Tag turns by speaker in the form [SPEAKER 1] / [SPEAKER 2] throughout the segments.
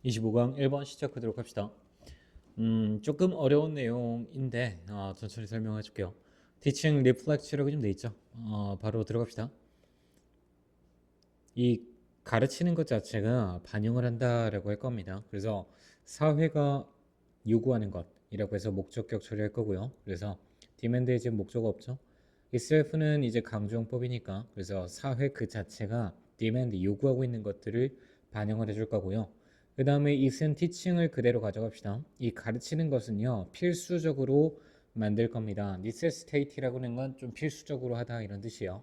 [SPEAKER 1] 25강 1번 시작하도록 합시다. 조금 어려운 내용인데 천천히 설명해 줄게요. Teaching Reflex라고 좀 돼 있죠. 바로 들어갑시다. 이 가르치는 것 자체가 반영을 한다라고 할 겁니다. 그래서 사회가 요구하는 것이라고 해서 목적격 처리할 거고요. 그래서 demand에 지금 목적어 없죠. itself는 이제 강조용법이니까 그래서 사회 그 자체가 demand 요구하고 있는 것들을 반영을 해줄 거고요. 그 다음에 is은 teaching을 그대로 가져갑시다. 이 가르치는 것은요 필수적으로 만들 겁니다. necessitate라고 하는 건 좀 필수적으로 하다 이런 뜻이에요.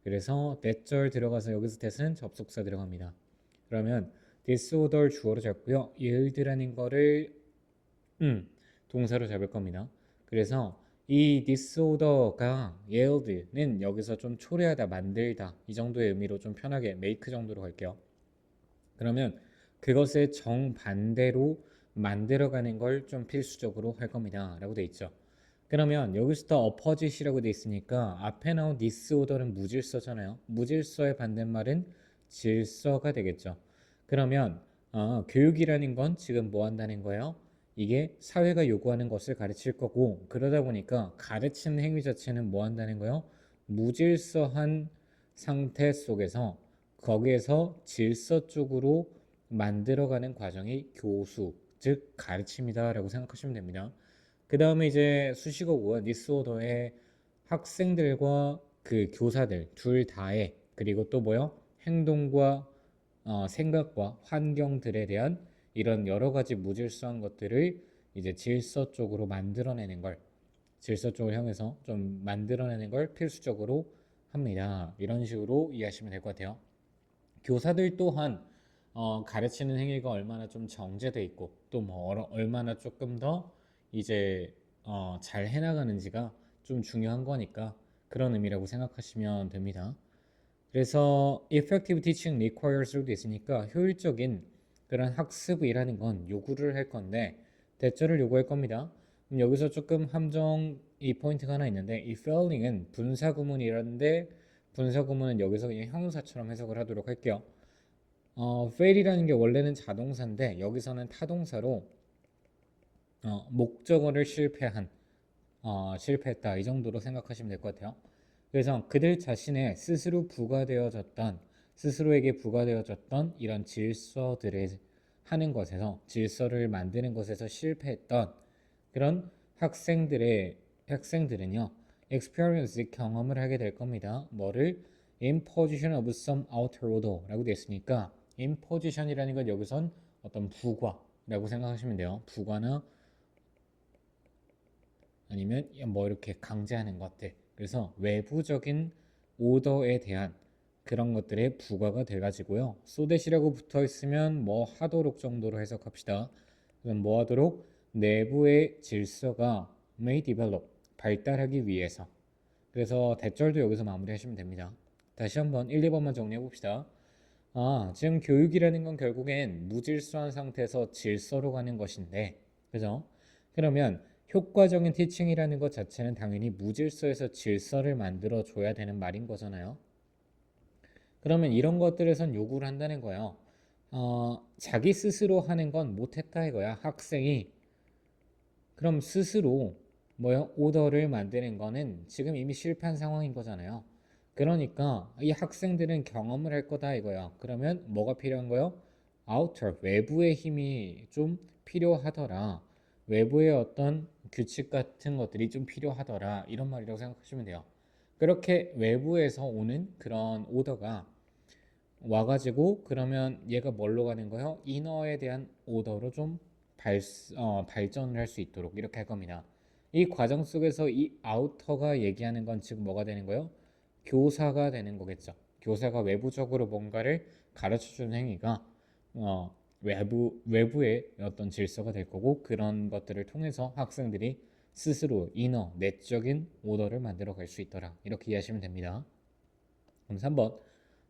[SPEAKER 1] 그래서 that절 들어가서 여기서 that은 접속사 들어갑니다. 그러면 disorder 주어로 잡고요. yield라는 거를 동사로 잡을 겁니다. 그래서 이 disorder가 yield는 여기서 좀 초래하다, 만들다 이 정도의 의미로 좀 편하게 make 정도로 갈게요. 그러면 그것의 정반대로 만들어가는 걸 좀 필수적으로 할 겁니다. 라고 돼 있죠. 그러면 여기서 opposite이라고 돼 있으니까 앞에 나온 disorder는 무질서잖아요. 무질서의 반대말은 질서가 되겠죠. 그러면 교육이라는 건 지금 뭐 한다는 거예요? 이게 사회가 요구하는 것을 가르칠 거고 그러다 보니까 가르치는 행위 자체는 뭐 한다는 거예요? 무질서한 상태 속에서 거기에서 질서 쪽으로 만들어가는 과정이 교수, 즉 가르침이다 라고 생각하시면 됩니다. 그 다음에 이제 수식어구가 디스오더의 학생들과 그 교사들 둘 다의 그리고 또 뭐요? 행동과 생각과 환경들에 대한 이런 여러 가지 무질서한 것들을 이제 질서 쪽으로 만들어내는 걸 질서 쪽을 향해서 좀 만들어내는 걸 필수적으로 합니다. 이런 식으로 이해하시면 될 것 같아요. 교사들 또한 가르치는 행위가 얼마나 좀 정제돼 있고 또 뭐 얼마나 조금 더 이제 잘 해나가는지가 좀 중요한 거니까 그런 의미라고 생각하시면 됩니다. 그래서 effective teaching requires로도 있으니까 효율적인 그런 학습이라는 건 요구를 할 건데 대처를 요구할 겁니다. 여기서 조금 함정 이 포인트가 하나 있는데 이 failing은 분사구문이라는데 분사구문은 여기서 그냥 형용사처럼 해석을 하도록 할게요. fail이라는 게 원래는 자동사인데 여기서는 타동사로 목적어를 실패했다 이 정도로 생각하시면 될 것 같아요. 그래서 그들 자신의 스스로에게 부과되어졌던 이런 질서들을 하는 것에서 질서를 만드는 것에서 실패했던 그런 학생들은요 experience 경험을 하게 될 겁니다. 뭐를 imposition of some outer order라고 되어 있으니까 imposition이라는 건 여기선 어떤 부과라고 생각하시면 돼요. 부과나 아니면 뭐 이렇게 강제하는 것들. 그래서 외부적인 오더에 대한 그런 것들의 부과가 돼가지고요. 소댓이라고 붙어 있으면 뭐 하도록 정도로 해석합시다. 그럼 뭐 하도록 내부의 질서가 may develop 발달하기 위해서. 그래서 대절도 여기서 마무리하시면 됩니다. 다시 한번 1, 2번만 정리해 봅시다. 지금 교육이라는 건 결국엔 무질서한 상태에서 질서로 가는 것인데, 그죠? 그러면 효과적인 티칭이라는 것 자체는 당연히 무질서에서 질서를 만들어 줘야 되는 말인 거잖아요. 그러면 이런 것들에선 요구를 한다는 거예요. 자기 스스로 하는 건 못했다 이거야. 학생이. 그럼 스스로 뭐요? 오더를 만드는 거는 지금 이미 실패한 상황인 거잖아요. 그러니까 이 학생들은 경험을 할 거다 이거야. 그러면 뭐가 필요한 거요? outer, 외부의 힘이 좀 필요하더라. 외부의 어떤 규칙 같은 것들이 좀 필요하더라. 이런 말이라고 생각하시면 돼요. 그렇게 외부에서 오는 그런 오더가 와가지고 그러면 얘가 뭘로 가는 거요? 이너에 대한 오더로 좀 발전을 할 수 있도록 이렇게 할 겁니다. 이 과정 속에서 이 아우터가 얘기하는 건 즉 뭐가 되는 거예요? 교사가 되는 거겠죠. 교사가 외부적으로 뭔가를 가르쳐주는 행위가 외부의 어떤 질서가 될 거고 그런 것들을 통해서 학생들이 스스로 이너 내적인 오더를 만들어 갈 수 있더라. 이렇게 이해하시면 됩니다. 그럼 3번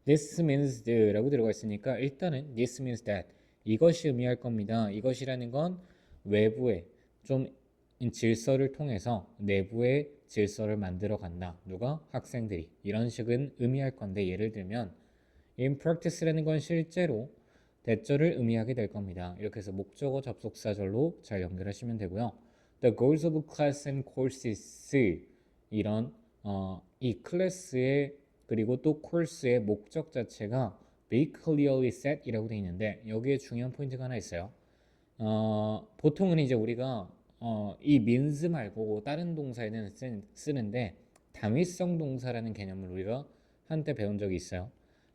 [SPEAKER 1] This means 라고 들어가 있으니까 일단은 this means that 이것이 의미할 겁니다. 이것이라는 건 외부의 좀 질서를 통해서 내부의 질서를 만들어 간다. 누가? 학생들이. 이런 식은 의미할 건데 예를 들면 in practice라는 건 실제로 대절을 의미하게 될 겁니다. 이렇게 해서 목적어 접속사절로 잘 연결하시면 되고요. The goals of class and courses 이런 이 클래스의 그리고 또 코र्스의 목적 자체가 be clearly set 이라고 되어 있는데 여기에 중요한 포인트가 하나 있어요. 보통은 이제 우리가 이 means 말고 다른 동사에는 쓰는데 당위성 동사라는 개념을 우리가 한때 배운 적이 있어요.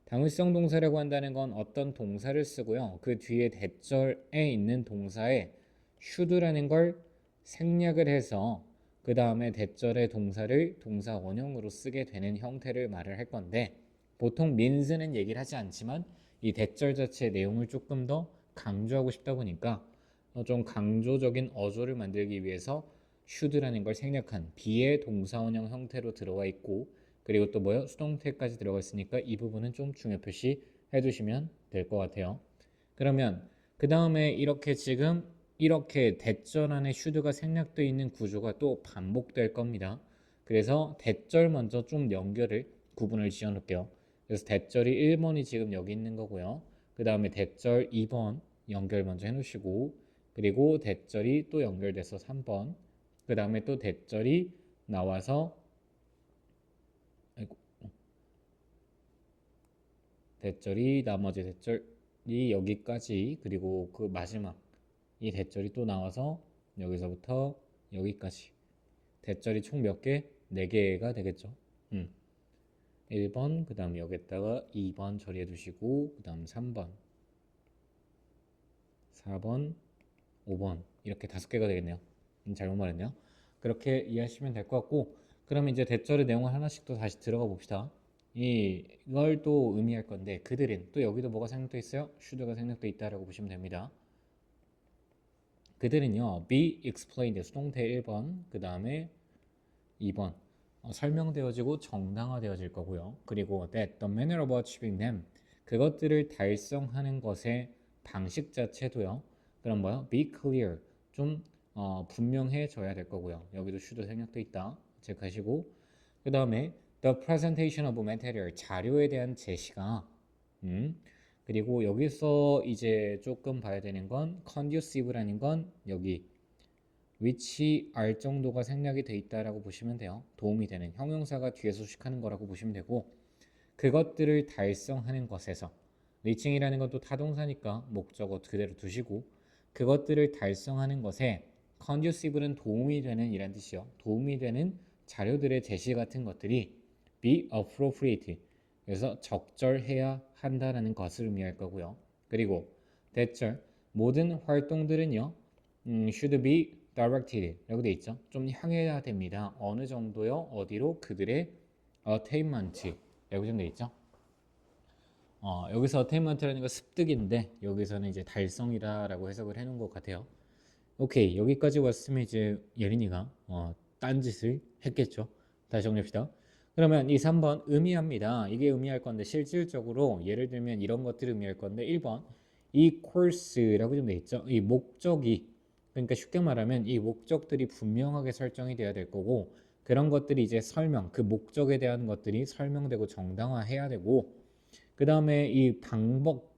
[SPEAKER 1] 당위성 동사라고 한다는 건 어떤 동사를 쓰고요. 그 뒤에 대절에 있는 동사에 should라는 걸 생략을 해서 그 다음에 대절의 동사를 동사 원형으로 쓰게 되는 형태를 말을 할 건데 보통 means는 얘기를 하지 않지만 이 대절 자체의 내용을 조금 더 강조하고 싶다 보니까 좀 강조적인 어조를 만들기 위해서 should라는 걸 생략한 be의 동사원형 형태로 들어와 있고 그리고 또 뭐요? 수동태까지 들어가 있으니까 이 부분은 좀 중요 표시 해두시면 될 것 같아요. 그러면 그 다음에 이렇게 지금 이렇게 대절 안에 should가 생략되어 있는 구조가 또 반복될 겁니다. 그래서 대절 먼저 좀 연결을 구분을 지어 놓을게요. 그래서 대절이 1번이 지금 여기 있는 거고요. 그 다음에 대절 2번 연결 먼저 해놓으시고 그리고 대절이 또 연결돼서 3번 그 다음에 또 대절이 나와서 아이고, 대절이 나머지 대절이 여기까지 그리고 그 마지막 이 대절이 또 나와서 여기서부터 여기까지 대절이 총 몇 개? 4개가 되겠죠. 1번 그 다음 여기다가 2번 처리해 두시고 그 다음 3번 4번 5번 이렇게 5개가 되겠네요. 잘못 말했네요. 그렇게 이해하시면 될 것 같고 그러면 이제 대절의 내용을 하나씩 또 다시 들어가 봅시다. 이걸 또 의미할 건데 그들은 또 여기도 뭐가 생략돼 있어요? should가 생략돼 있다라고 보시면 됩니다. 그들은요 be explained 수동태 1번 그 다음에 2번 설명되어지고 정당화되어질 거고요. 그리고 that the manner of achieving them 그것들을 달성하는 것의 방식 자체도요. 그럼 뭐요? be clear 좀 분명해져야 될 거고요. 여기도 should 생략돼 있다 체크하시고 그 다음에 the presentation of material 자료에 대한 제시가 그리고 여기서 이제 조금 봐야 되는 건 conducive라는 건 여기 which 알 정도가 생략이 돼 있다라고 보시면 돼요. 도움이 되는 형용사가 뒤에 소식하는 거라고 보시면 되고 그것들을 달성하는 것에서 reaching이라는 건 또 타동사니까 목적어 그대로 두시고 그것들을 달성하는 것에 conducive는 도움이 되는 이란 뜻이요. 도움이 되는 자료들의 제시 같은 것들이 be appropriate 그래서 적절해야 한다라는 것을 의미할 거고요. 그리고 대절 모든 활동들은요 should be directed 라고 돼 있죠. 좀 향해야 됩니다. 어느 정도요? 어디로? 그들의 attainment 라고 좀 돼 있죠. 여기서 attainment라는 건 습득인데 여기서는 이제 달성이라고 해석을 해놓은 것 같아요. 오케이 여기까지 왔으면 이제 예린이가 딴짓을 했겠죠. 다시 정리합시다. 그러면 이 3번 의미합니다. 이게 의미할 건데 실질적으로 예를 들면 이런 것들을 의미할 건데 1번 이 코र्스라고 좀 돼 있죠. 이 목적이 그러니까 쉽게 말하면 이 목적들이 분명하게 설정이 돼야 될 거고 그런 것들이 이제 설명 그 목적에 대한 것들이 설명되고 정당화해야 되고 그 다음에 이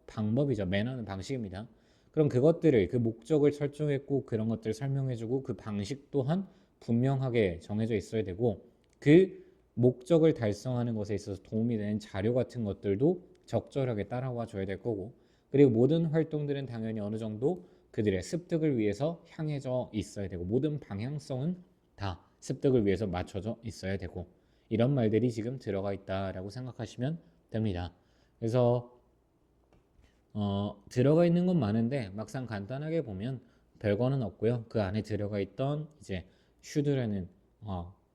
[SPEAKER 1] 방법이죠. 매너는 방식입니다. 그럼 그것들을 그 목적을 설정했고 그런 것들을 설명해주고 그 방식 또한 분명하게 정해져 있어야 되고 그 목적을 달성하는 것에 있어서 도움이 되는 자료 같은 것들도 적절하게 따라와 줘야 될 거고 그리고 모든 활동들은 당연히 어느 정도 그들의 습득을 위해서 향해져 있어야 되고 모든 방향성은 다 습득을 위해서 맞춰져 있어야 되고 이런 말들이 지금 들어가 있다라고 생각하시면 됩니다. 그래서 들어가 있는 건 많은데 막상 간단하게 보면 별거는 없고요. 그 안에 들어가 있던 이제 should라는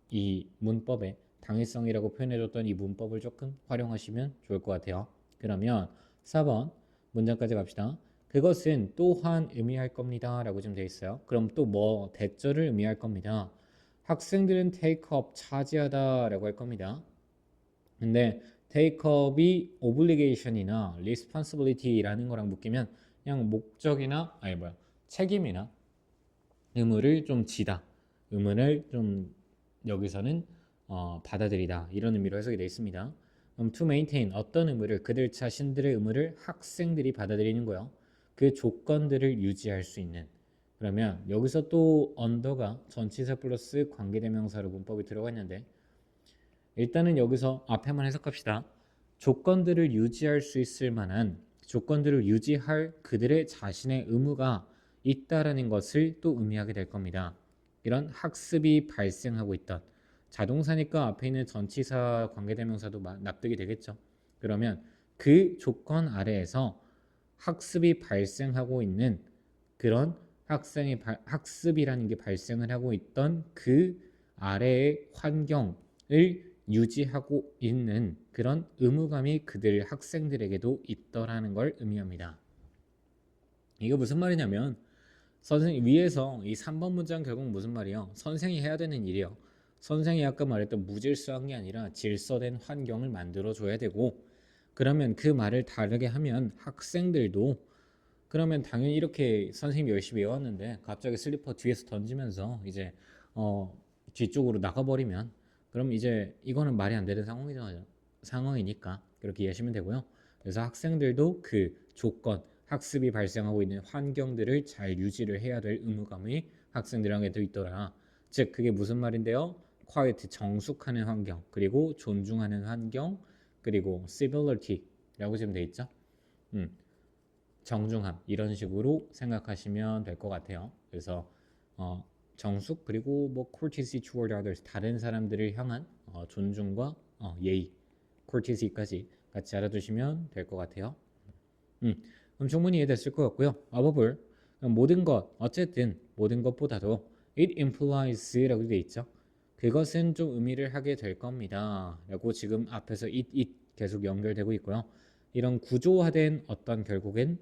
[SPEAKER 1] 이 문법의 당위성이라고 표현해줬던 이 문법을 조금 활용하시면 좋을 것 같아요. 그러면 4번 문장까지 갑시다. 그것은 또한 의미할 겁니다 라고 좀 되어 있어요. 그럼 또 뭐 대절을 의미할 겁니다. 학생들은 take up 차지하다 라고 할 겁니다. 근데 take up이 obligation이나 responsibility라는 거랑 묶이면 그냥 목적이나 아니 뭐야 책임이나 의무를 좀 지다 의무를 좀 여기서는 받아들이다 이런 의미로 해석이 되어 있습니다. to maintain 어떤 의무를 그들 자신들의 의무를 학생들이 받아들이는 거요. 그 조건들을 유지할 수 있는. 그러면 여기서 또 언더가 전치사 플러스 관계대명사로 문법이 들어가 있는데 일단은 여기서 앞에만 해석합시다. 조건들을 유지할 수 있을 만한 조건들을 유지할 그들의 자신의 의무가 있다라는 것을 또 의미하게 될 겁니다. 이런 학습이 발생하고 있던 자동사니까 앞에 있는 전치사 관계대명사도 납득이 되겠죠. 그러면 그 조건 아래에서 학습이 발생하고 있는 그런 학습이라는 게 발생을 하고 있던 그 아래의 환경을 유지하고 있는 그런 의무감이 그들 학생들에게도 있더라는 걸 의미합니다. 이거 무슨 말이냐면 선생님 위에서 이 3번 문장 결국 무슨 말이요? 선생이 해야 되는 일이요. 선생이 아까 말했던 무질서한 게 아니라 질서된 환경을 만들어 줘야 되고 그러면 그 말을 다르게 하면 학생들도 그러면 당연히 이렇게 선생님이 열심히 외웠는데 갑자기 슬리퍼 뒤에서 던지면서 이제 뒤쪽으로 나가버리면 그럼 이제 이거는 말이 안 되는 상황이니까 그렇게 이해하시면 되고요. 그래서 학생들도 그 조건, 학습이 발생하고 있는 환경들을 잘 유지를 해야 될 의무감이 학생들에게도 있더라. 즉 그게 무슨 말인데요? quiet, 정숙하는 환경, 그리고 존중하는 환경, 그리고 civility라고 지금 돼 있죠. 정중함 이런 식으로 생각하시면 될 것 같아요. 그래서 정숙 그리고 뭐 courtesy toward others 다른 사람들을 향한 존중과 예의 courtesy까지 같이 알아두시면 될 것 같아요. 그럼 충분히 이해됐을 것 같고요. above 모든 것 어쨌든 모든 것보다도 it implies라고 돼 있죠. 그것은 좀 의미를 하게 될 겁니다. 라고 지금 앞에서 it 계속 연결되고 있고요. 이런 구조화된 어떤 결국엔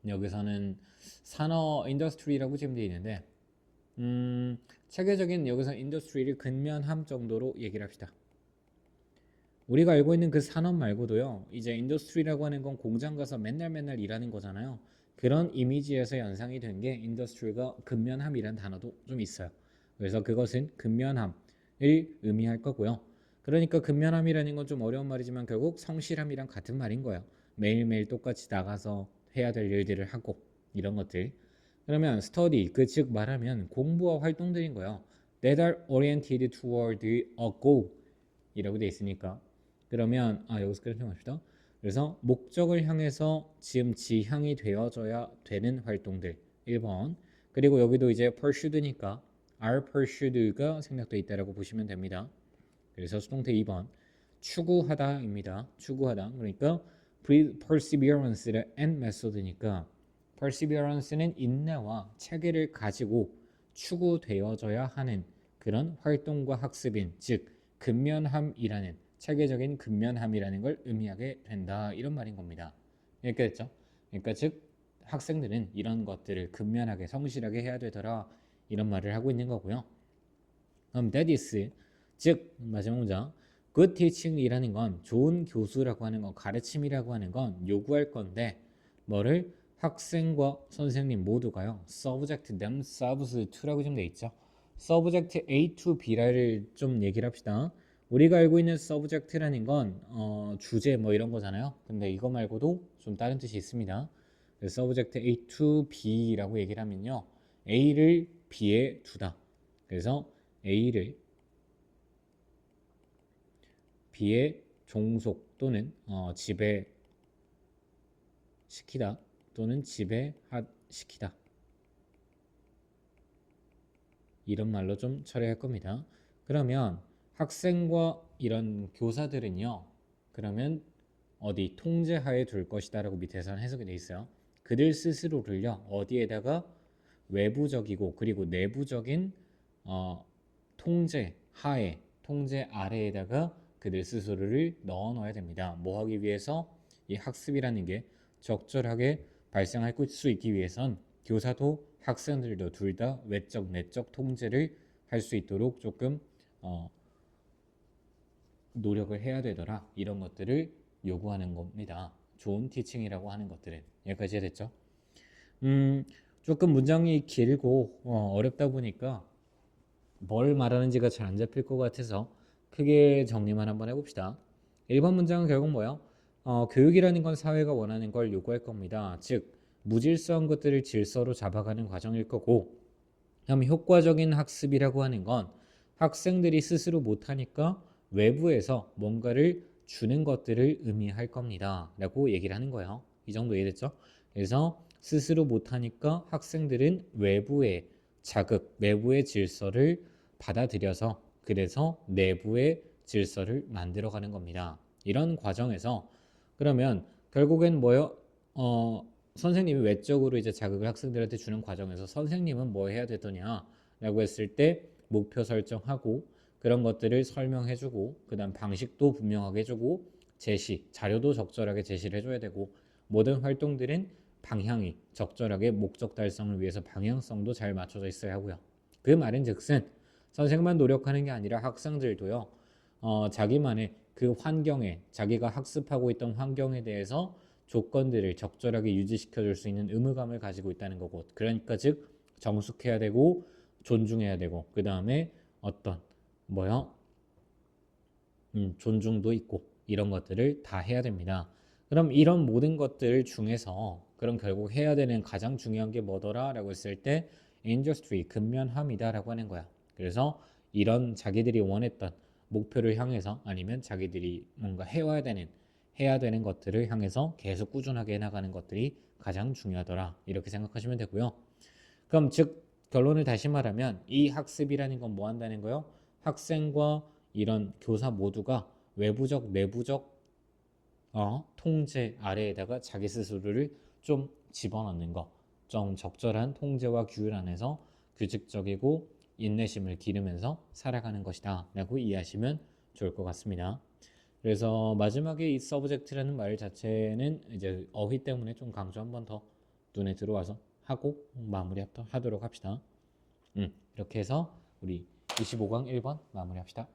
[SPEAKER 1] 여기서는 산업 인더스트리라고 지금 되어 있는데 체계적인 여기서 인더스트리를 근면함 정도로 얘기를 합시다. 우리가 알고 있는 그 산업 말고도요. 이제 인더스트리라고 하는 건 공장 가서 맨날 일하는 거잖아요. 그런 이미지에서 연상이 된 게 인더스트리가 근면함이라는 단어도 좀 있어요. 그래서 그것은 근면함을 의미할 거고요. 그러니까 근면함이라는 건 좀 어려운 말이지만 결국 성실함이랑 같은 말인 거예요. 매일매일 똑같이 나가서 해야 될 일들을 하고 이런 것들. 그러면 study 즉 말하면 공부와 활동들인 거예요. That are oriented toward a goal 이라고 돼 있으니까 그러면 여기서 그렇게 합시다. 그래서 목적을 향해서 지금 지향이 되어져야 되는 활동들 1번 그리고 여기도 이제 pursued니까 are pursued가 생략되어 있다라고 보시면 됩니다. 그래서 수동태 2번 추구하다입니다. 추구하다 그러니까 perseverance and method니까 perseverance는 인내와 체계를 가지고 추구되어져야 하는 그런 활동과 학습인 즉 근면함이라는 체계적인 근면함이라는 걸 의미하게 된다 이런 말인 겁니다. 이렇게 됐죠? 그러니까 즉 학생들은 이런 것들을 근면하게 성실하게 해야 되더라 이런 말을 하고 있는 거고요. 그럼 that is 즉 마지막 문장 good teaching이라는 건 좋은 교수라고 하는 건 가르침이라고 하는 건 요구할 건데 뭐를 학생과 선생님 모두가요 subject themselves to라고 좀 돼 있죠. subject A to B를 좀 얘기를 합시다. 우리가 알고 있는 subject라는 건 주제 뭐 이런 거잖아요. 근데 이거 말고도 좀 다른 뜻이 있습니다. 그래서 subject A to B라고 얘기를 하면요 A를 B에 두다. 그래서 A를 B의 종속 또는 지배시키다 또는 지배시키다 이런 말로 좀 처리할 겁니다. 그러면 학생과 이런 교사들은요 그러면 어디 통제하에 둘 것이다 라고 밑에서는 해석이 돼 있어요. 그들 스스로를요 어디에다가 외부적이고 그리고 내부적인 통제 하에 통제 아래에다가 그들 스스로를 넣어 넣어야 됩니다. 뭐 하기 위해서 이 학습이라는 게 적절하게 발생할 수 있기 위해선 교사도 학생들도 둘 다 외적 내적 통제를 할 수 있도록 조금 노력을 해야 되더라 이런 것들을 요구하는 겁니다. 좋은 티칭이라고 하는 것들은 여기까지 됐죠? 조금 문장이 길고 어렵다 보니까 뭘 말하는지가 잘 안 잡힐 것 같아서 크게 정리만 한번 해봅시다. 1번 문장은 결국 뭐예요? 교육이라는 건 사회가 원하는 걸 요구할 겁니다. 즉 무질서한 것들을 질서로 잡아가는 과정일 거고, 그다음 효과적인 학습이라고 하는 건 학생들이 스스로 못하니까 외부에서 뭔가를 주는 것들을 의미할 겁니다. 라고 얘기를 하는 거예요. 이 정도 이해됐죠? 그래서 스스로 못하니까 학생들은 외부의 자극, 외부의 질서를 받아들여서 그래서 내부의 질서를 만들어가는 겁니다. 이런 과정에서 그러면 결국엔 뭐요? 선생님이 외적으로 이제 자극을 학생들한테 주는 과정에서 선생님은 뭐 해야 되더냐라고 했을 때 목표 설정하고 그런 것들을 설명해주고 그다음 방식도 분명하게 해주고 제시 자료도 적절하게 제시를 해줘야 되고 모든 활동들은 방향이 적절하게 목적 달성을 위해서 방향성도 잘 맞춰져 있어야 하고요. 그 말인즉슨 선생만 노력하는 게 아니라 학생들도요. 자기만의 그 환경에 자기가 학습하고 있던 환경에 대해서 조건들을 적절하게 유지시켜 줄 수 있는 의무감을 가지고 있다는 거고 그러니까 즉 정숙해야 되고 존중해야 되고 그 다음에 어떤 뭐요 존중도 있고 이런 것들을 다 해야 됩니다. 그럼 이런 모든 것들 중에서 그럼 결국 해야 되는 가장 중요한 게 뭐더라 라고 했을 때 industry 근면함이다 라고 하는 거야. 그래서 이런 자기들이 원했던 목표를 향해서 아니면 자기들이 뭔가 해야 되는 것들을 향해서 계속 꾸준하게 해나가는 것들이 가장 중요하더라 이렇게 생각하시면 되고요. 그럼 즉 결론을 다시 말하면 이 학습이라는 건 뭐 한다는 거요? 학생과 이런 교사 모두가 외부적 내부적 통제 아래에다가 자기 스스로를 좀 집어넣는 거, 좀 적절한 통제와 규율 안에서 규칙적이고 인내심을 기르면서 살아가는 것이다 라고 이해하시면 좋을 것 같습니다. 그래서 마지막에 이 서브젝트라는 말 자체는 이제 어휘 때문에 좀 강조 한 번 더 눈에 들어와서 하고 마무리하도록 합시다. 이렇게 해서 우리 25강 1번 마무리합시다.